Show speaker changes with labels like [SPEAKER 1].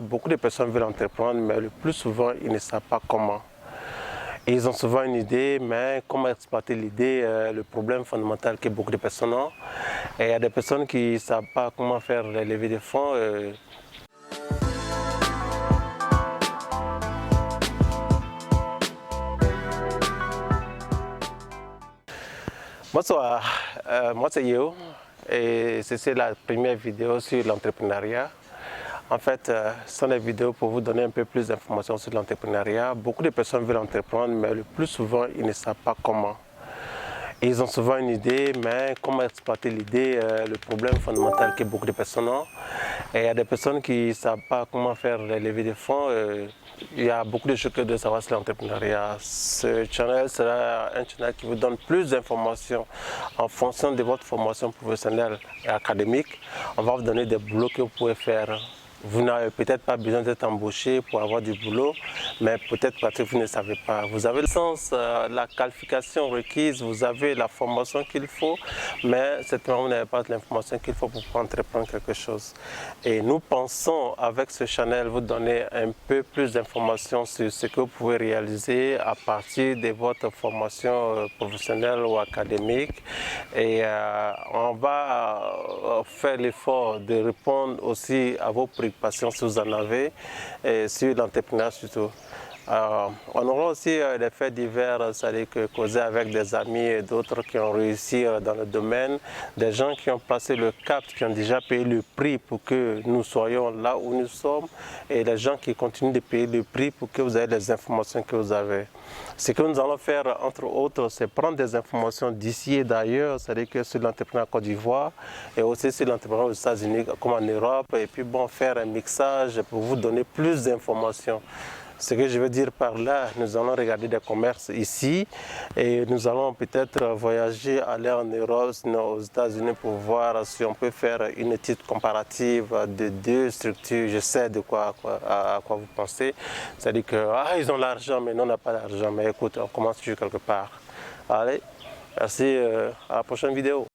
[SPEAKER 1] Beaucoup de personnes veulent entreprendre, mais le plus souvent, ils ne savent pas comment. Ils ont souvent une idée, mais comment exploiter l'idée, le problème fondamental que beaucoup de personnes ont. Et il y a des personnes qui ne savent pas comment faire les levées de fonds. Bonsoir, moi c'est Yo et c'est la première vidéo sur l'entrepreneuriat. En fait, ce sont des vidéos pour vous donner un peu plus d'informations sur l'entrepreneuriat. Beaucoup de personnes veulent entreprendre, mais le plus souvent, ils ne savent pas comment. Ils ont souvent une idée, mais comment exploiter l'idée, le problème fondamental que beaucoup de personnes ont. Et il y a des personnes qui ne savent pas comment faire les levées de fonds. Il y a beaucoup de choses que de savoir sur l'entrepreneuriat. Ce channel sera un channel qui vous donne plus d'informations en fonction de votre formation professionnelle et académique. On va vous donner des boulots que vous pouvez faire. Vous n'avez peut-être pas besoin d'être embauché pour avoir du boulot, mais peut-être parce que vous ne savez pas. Vous avez le sens, la qualification requise, vous avez la formation qu'il faut, mais certainement vous n'avez pas l'information qu'il faut pour entreprendre quelque chose. Et nous pensons avec ce channel vous donner un peu plus d'informations sur ce que vous pouvez réaliser à partir de votre formation professionnelle ou académique. Et on va faire l'effort de répondre aussi à vos préoccupations si vous en avez, et sur l'entrepreneuriat surtout. On aura aussi des faits divers, c'est-à-dire que causer avec des amis et d'autres qui ont réussi dans le domaine, des gens qui ont passé le cap, qui ont déjà payé le prix pour que nous soyons là où nous sommes, et les gens qui continuent de payer le prix pour que vous ayez les informations que vous avez. Ce que nous allons faire, entre autres, c'est prendre des informations d'ici et d'ailleurs, c'est-à-dire que sur l'entrepreneuriat en Côte d'Ivoire et aussi sur l'entrepreneuriat aux États-Unis comme en Europe, et puis bon, faire un mixage pour vous donner plus d'informations. Ce que je veux dire par là, nous allons regarder des commerces ici et nous allons peut-être voyager, aller en Europe, sinon aux États-Unis pour voir si on peut faire une étude comparative de deux structures. Je sais à quoi vous pensez. C'est-à-dire qu'ils ont l'argent, mais nous on n'a pas l'argent. Mais écoute, on commence toujours quelque part. Allez, merci, à la prochaine vidéo.